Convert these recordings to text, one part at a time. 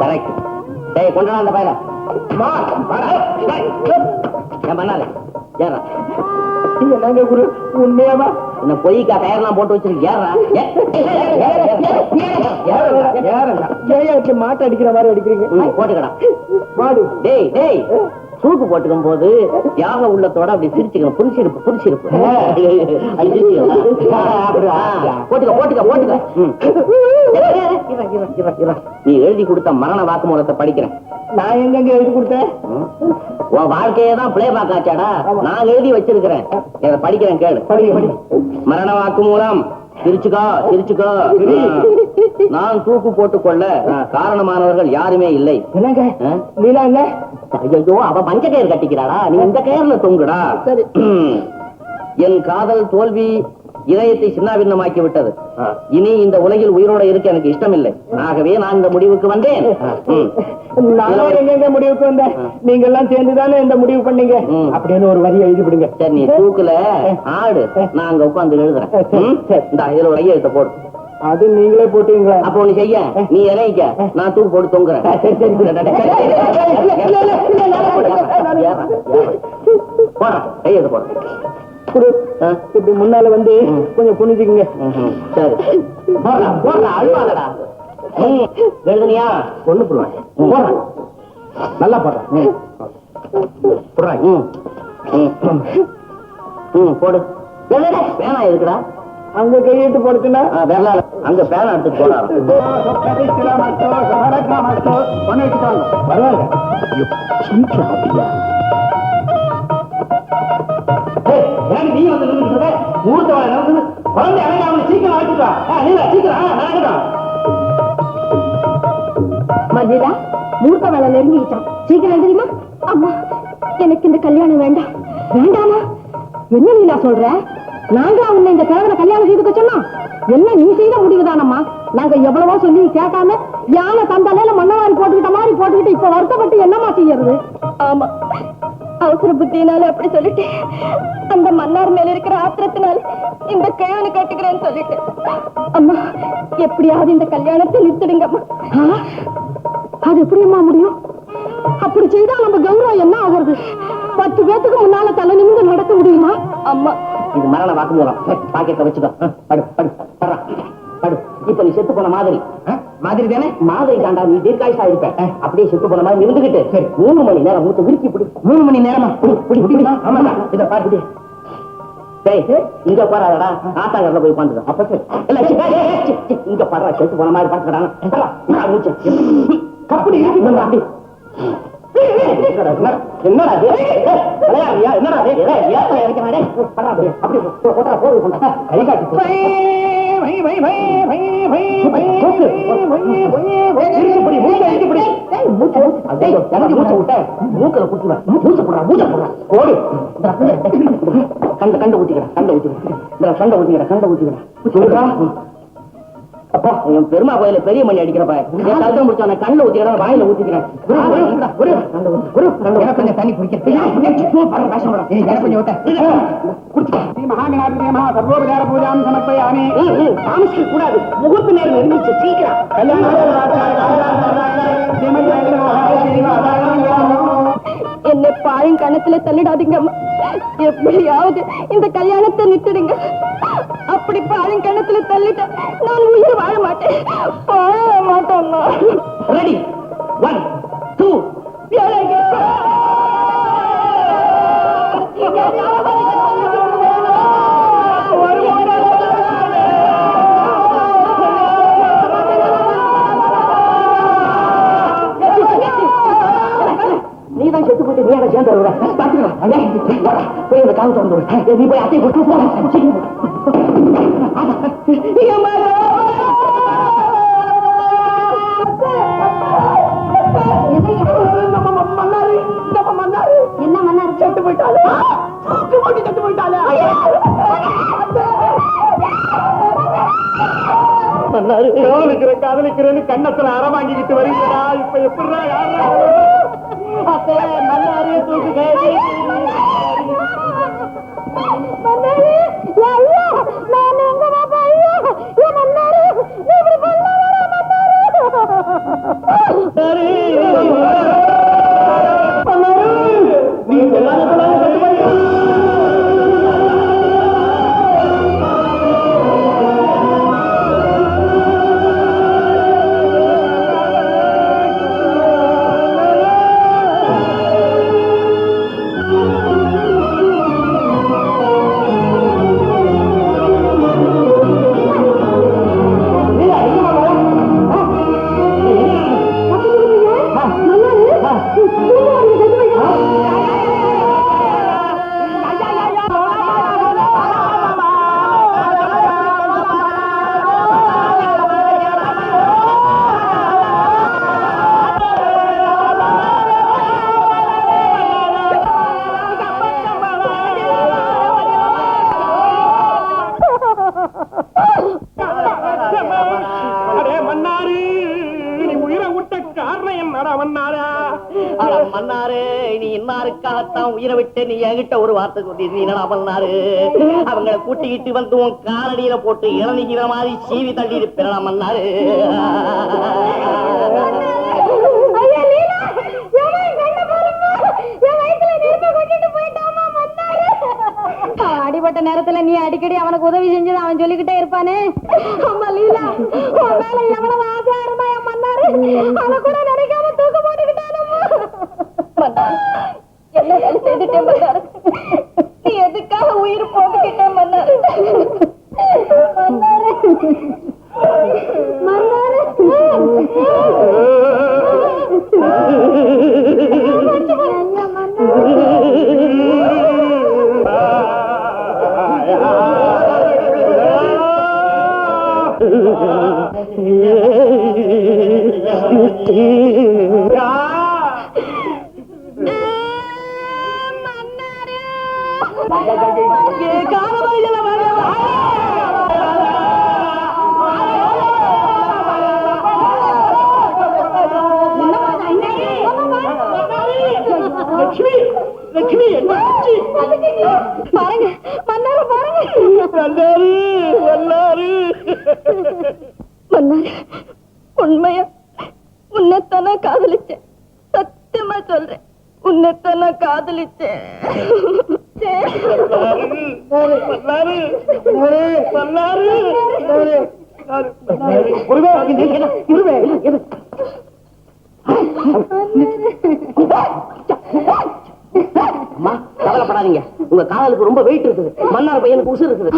Correct. டேய் கொண்டா அந்த பையல. மா வாடா. ஏன் பண்ணால? ஏறா. என்னங்க குரு உண்மையாவா? என்ன பொய்க்கா டயர்லாம் போட்டு வச்சிருக்க? ஏறா. மாட்டு அடிக்கிற மாதிரி அடிக்கிறீங்க. போட்டுக்கடா. மாடு. டேய் டேய். சூப்பு போட்டுக்கும் போது யாக உள்ளத்தோட அப்படி சிரிச்சுக்கணும். புரிச்சிருப்பு புரிச்சிருப்பு. போட்டுக்க போட்டுக்க போட்டுக்க. நீ எழுதி கொடுத்த மரண வாக்குமூலத்தை படிக்கிறேன். நான் எங்க எழுதி கொடுத்தேன்? உன் வாழ்க்கையே தான் பிளே பேக் ஆச்சாடா. நான் எழுதி வச்சிருக்கிறேன். படிக்கிறேன் கேளு. மரண வாக்குமூலம். சிரிச்சுக்கோ சிரிச்சுக்கோ. நான் தூக்கு போட்டுக்கொள்ள காரணமானவர்கள் யாருமே இல்லை. ஐயோ அவ மஞ்ச கயிறு கட்டிக்கிறாடா. நீ இந்த கயிறுல தொங்குடா. என் காதல் தோல்வி இதயத்தை சின்னாபின்னமாக்கி விட்டது. இனி இந்த உலகில் உயிரோட இருக்க எனக்கு இஷ்டம் இல்லை. ஆகவே நான் இந்த முடிவுக்கு வந்தேன். முடிவுக்கு வந்தேன். நீங்க எல்லாம் சேர்ந்துதானே இந்த முடிவு பண்ணீங்க அப்படின்னு ஒரு வரி எழுதிவிடுங்க. சரி நீ தூக்குல ஆடு. நான் அங்க உட்காந்து எழுதுறேன். இந்த இதுல ஒரு கையெழுத்த போடு. அது நீங்களே போட்டீங்களா? அப்ப ஒண்ணு செய்ய, நீ இறங்கிக்க, நான் தூக்கு போட்டு தொங்குறேன். கையெழுத்த போடு. இப்படி முன்னால வந்து கொஞ்சம் குனிஞ்சுக்குங்க. சரி அழுவாதடா. எழுதுனியா? ஒண்ணு போடுவாங்க. நல்லா போடுறேன். போடு. பேனா இருக்குடா. அங்க கையெழுத்து போடுச்சுன்னா வேளாண் அங்க பேனா எடுத்துட்டு போறாங்க. மதிரா மூர்த்த வேலை நெருங்கிட்டான். சீக்கிரம் தெரியுமா? அம்மா எனக்கு இந்த கல்யாணம் வேண்டாம். வேண்டாமா? என்ன நீலா சொல்ற? நாங்க உன்னை இந்த கிழவனை கல்யாணம் செய்துக்க சொன்னோம். என்ன நீ செய்த முடிவுதானம்மா? நாங்க எவ்வளவோ சொல்லி கேட்காம யானை தந்தாலையில மண்ணவாரி போட்டுக்கிட்ட மாதிரி போட்டுக்கிட்டு இப்ப வருத்தப்பட்டு என்னமா செய்யறது? ஆமா அவசர புத்தியினால அப்படி சொல்லிட்டு அந்த மன்னார் மேல இருக்கிற ஆத்திரத்தினால இந்த கிழவனை கட்டுக்கிறேன்னு சொல்லிட்டு அம்மா எப்படியாவது இந்த கல்யாணத்தை நிறுத்திடுங்கம்மா. அது எப்படியம்மா முடியும்? அப்படி செய்தா நம்ம கௌரவம் என்ன ஆகுறது? 10 பேத்துக்கு முன்னால தலை நிமிந்து நடக்க முடியுமா? அம்மா இது மரண வாக்குமூலம். பாக்கெட்டை வச்சுக்கோ. படு படு படு. இப்ப நீ செத்து போன மாதிரி மாதிரி தானே? மாதிரி தாண்டா. நீ தீர்க்காயுசா இருப்ப. அப்படியே செத்து போன மாதிரி இருந்துகிட்டு சரி 3 மணி நேரம் மூச்சு விரிக்கி பிடி. 3 மணி நேரமா? ஆமாடா. இத பாரு. இங்க பாராடா. ஆத்தாங்கல்ல போய் உட்காந்துக்க. அப்ப சரி இங்க பாரா. செத்து போன மாதிரி பார்த்துக்கடா. மூச்சு கப்படி அப்படி. என்னடா என்னடா கண்ட ஊத்திக்கிறா. அப்பா என் பெருமா கோயில பெரிய மணி அடிக்கிறப்ப கழுத முடிச்சா நான் கண்ணில் ஊத்திக்கிறேன். வாயில ஊத்திக்கிறேன். கொஞ்சம் தண்ணி கூடாது. முகூர்த்த நேரம் இருந்துச்சு. சீக்கிரம் என்னை பாயும் கணத்துல தள்ளிடாதீங்க. எப்படியாவது இந்த கல்யாணத்தை நிறுத்திடுங்க. அப்படி பாயும் கணத்துல தள்ளிட்ட நான் உயிர் வாழ மாட்டேன். வாழ மாட்டோம்மா. ரெடி 1 2 நீதான் செத்து போட்டு நீ சேர்ந்து போய் அந்த காவு திறந்து நீ போய் அத்தை போட்டு என்ன மன்னாரு செத்து போயிட்டாலே. செத்து போயிட்டாலே. காதலிக்கிறேன்னு கண்ணத்துல அற வாங்கிக்கிட்டு வரீங்களா? இப்ப எப்படிடா யாரா மன்னாரு தூக்கு மன்னாரு நீ இன்னாருக்காகத்தான் உயிரை விட்டு நீ என்கிட்ட ஒரு வார்த்தை சொல்லி நீ மன்னாரு அவங்களை கூட்டிக்கிட்டு வந்து உன் காலடியில போட்டு இளநிக்கிற மாதிரி சீவி தள்ளி இருப்பிடா மன்னாரு. அடிபட்ட நேரத்துல நீ அடிக்கடி அவனுக்கு உதவி செஞ்சது அவன் சொல்லிக்கிட்டே இருப்பானே. அம்மா லீலா உன் மேல எவ்வளவு ஆசையா இருந்தா என் மன்னாரு அவனை கூட நினைக்காம தூக்க போட்டுக்கிட்டானம்மா. என்ன வேலை செய்துட்டேன் மன்னாரு, நீ எதுக்காக உயிர் போட்டுக்கிட்டேன் மன்னாரு. மன்னாரு மன்னாரு பாருங்க மன்னாரு பாருங்க. மன்னாரு உண்மையா உன்னைத்தானா காதலிச்சேன், சத்தியமா சொல்றேன் உன்னைத்தானா காதலிச்சேன். அம்மா கவலைப்படாதீங்க, உங்க காதலுக்கு ரொம்ப வெயிட் இருக்குது. மன்னார் பையனுக்கு உசுர் இருக்குது.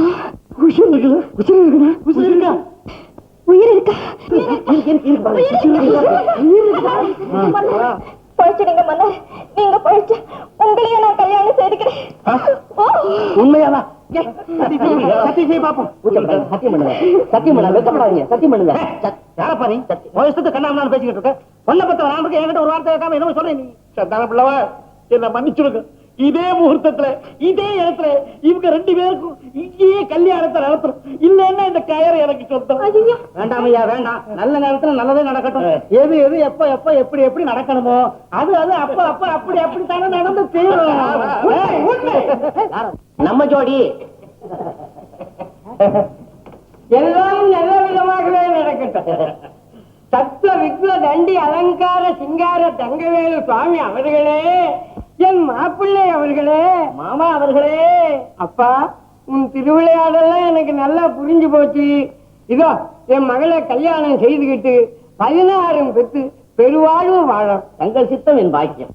உயிர் இருக்கா? பழிச்சிடுங்க மன்னர், நீங்க பழிச்ச உங்களையே நான் கல்யாணம் செய்துக்கிறேன். உண்மையாதான் சத்தியம் செய்ய பாப்போம். சத்தியம் பண்ணுங்க, சத்தியம் பண்ண வெக்கப்படாதீங்க, சத்தியம் பண்ணுங்க. யாரப்பா நீ வயசுக்கு கண்ணாம பேசிக்கிட்டு இருக்க? பொண்ணை பத்த நான் இருக்க என்கிட்ட ஒரு வார்த்தை கேட்காம என்ன சொல்றேன் நீ? சத்தான பிள்ளவா என்ன மன்னிச்சுடுங்க. இதே முகூர்த்தத்துல இதே இடத்துல இவங்க ரெண்டு பேருக்கும் இங்கேயே கல்யாணத்தை நடத்தணும். இல்லன்னா இந்த கயரை எனக்கு சொந்தம். வேண்டாம் ஐயா வேண்டாம், நல்ல நேரத்துல நல்லதே நடக்கட்டும். எது எது எப்ப எப்ப எப்படி எப்படி நடக்கணுமோ அது அது அப்ப அப்ப அப்படி அப்படி தானே நடந்து தீரும். நம்ம ஜோடி எல்லாம் நல்ல விதமாகவே நடக்கட்டும். சத்வ விக்ல தண்டி அலங்கார சிங்கார தங்கவேலு சுவாமி அவர்களே, என் மாப்பிள்ளை அவர்களே, மாமா அவர்களே, அப்பா உன் திருவிளையாடெல்லாம் எனக்கு நல்லா புரிஞ்சு போச்சு. இதோ என் மகளை கல்யாணம் செய்துகிட்டு 16 பெற்று பெருவாழ்வு வாழ தங்கள் சித்தம் என் பாக்கியம்.